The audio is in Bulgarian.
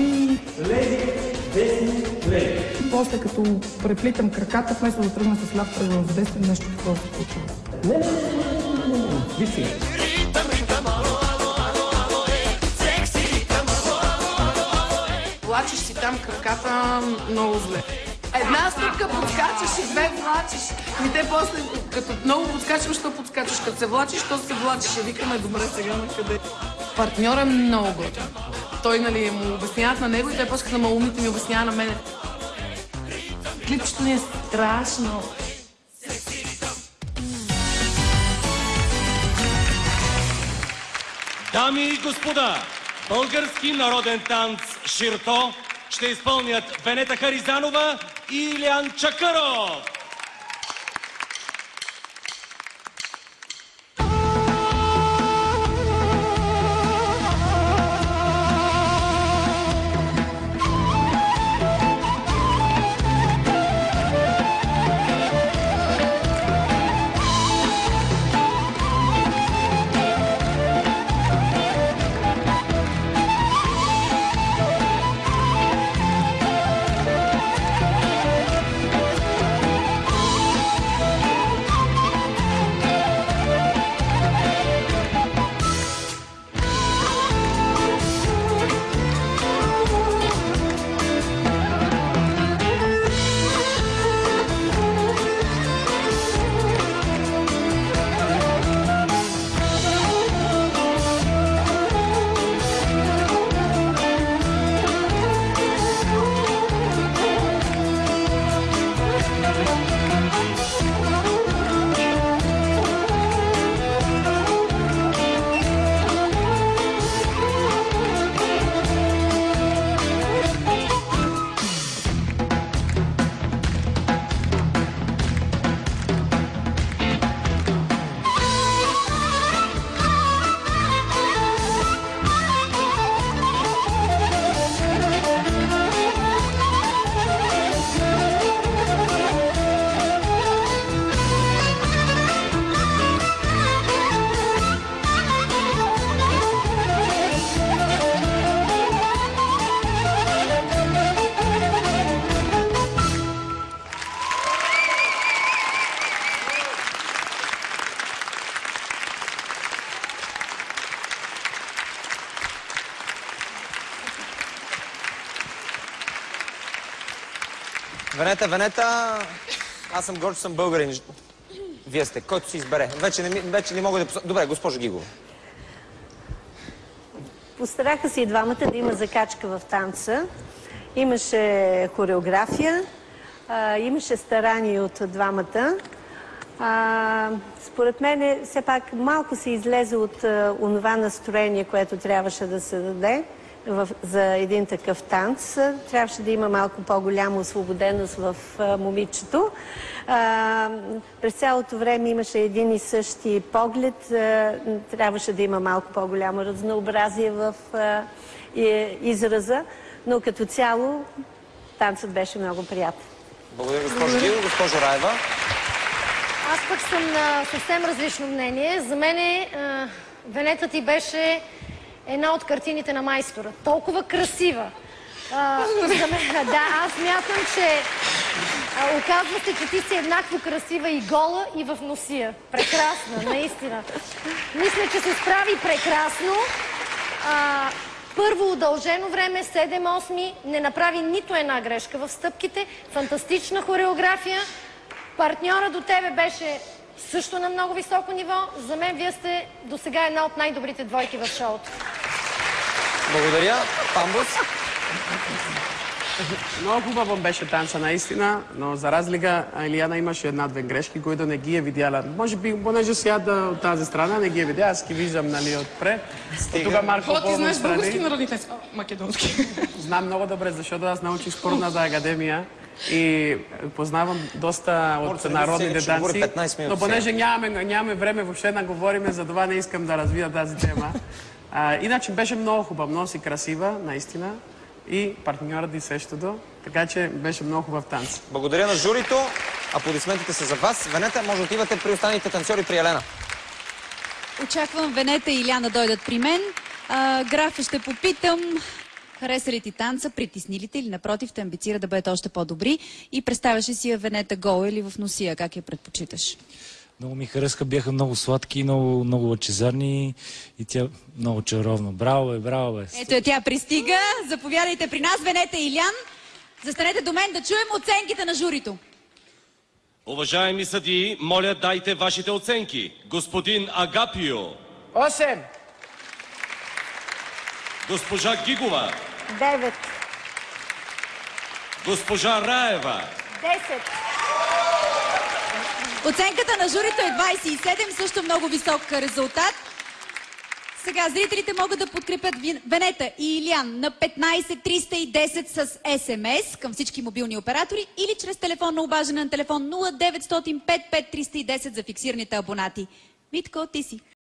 И леви, десни, леви. И после като преплитам краката, вместо да тръгна с ляв, тръгвам с десен, нещо такова се случва. Не. Виж. Влачиш си там краката много зле. Една стъпка подскачаш и две влачиш. И те после, като много подскачаш, що подскачаш? Като се влачиш, що се влачиш? И викаме, добре, сега на къде? Партньор е много готин. Той, нали, му обясняват на него и той после на малумите ми обяснява на мене. Клипчето ни е страшно. Дами и господа, български народен танц Ширто ще изпълнят Венета Харизанова и Илиян Чакъров. Венета, аз съм горд, че съм българин. Вие сте, който си избере. Вече не мога да... Добре, госпожо Гигова. Постараха се и двамата да има закачка в танца. Имаше хореография, имаше старание от двамата. Според мен, все пак малко се излезе от онова настроение, което трябваше да се даде за един такъв танц. Трябваше да има малко по-голяма освободеност в момичето. През цялото време имаше един и същи поглед. Трябваше да има малко по-голямо разнообразие в израза, но като цяло танцът беше много приятен. Благодаря, госпожо Гигова. Госпожо Раева. Аз пък съм на съвсем различно мнение. За мен Венета ти беше една от картините на майстора. Толкова красива. Да, аз мятам, че оказва се, че ти си еднакво красива и гола, и в носия. Прекрасна, наистина. Мисля, че се справи прекрасно. Първо удължено време, 7-8, не направи нито една грешка в стъпките. Фантастична хореография. Партньора до тебе беше също на много високо ниво. За мен вие сте до сега една от най-добрите двойки в шоуто. Благодаря. Памбус. Много хубаво беше танца, наистина, но за разлика Илияна имаше една-две грешки, които не ги е видяла. Може би, понеже сяда от тази страна, не ги е видяла, аз ги виждам, нали, отпред. Тук Марко ти знаеш български народни танци? Македонски. Знам много добре, защото аз научих спортната академия и познавам доста от народните танци. Но понеже нямаме време въобще да говорим, за това не искам да развия тази тема. Иначе беше много хубава, много си красива, наистина. И партньорът и същото. Така че беше много хубав танц. Благодаря на журито. Аплодисментите са за вас. Венета, може да отивате при останалите танцори при Елена. Очаквам Венета и Илияна да дойдат при мен. Графа ще попитам Хареса ли ти танца, притесни ли те или напротив те амбицира да бъдете още по-добри и представяш ли си я Венета гола или в носия? Как я предпочиташ? Много ми харесаха, бяха много сладки, много лъчезарни и тя много чаровна. Браво, браво, бе. Ето тя пристига. Заповядайте при нас, Венета и Илян. Застанете до мен да чуем оценките на журито. Уважаеми съдии, моля дайте вашите оценки. Господин Агапио. 8. Госпожа Гигова. 9. Госпожа Раева. 10. Оценката на журито е 27, също много висок резултат. Сега зрителите могат да подкрепят Венета и Илян на 15 310 с СМС към всички мобилни оператори или чрез телефонно обаждане на телефон 0900 55 310 за фиксираните абонати. Митко, ти си.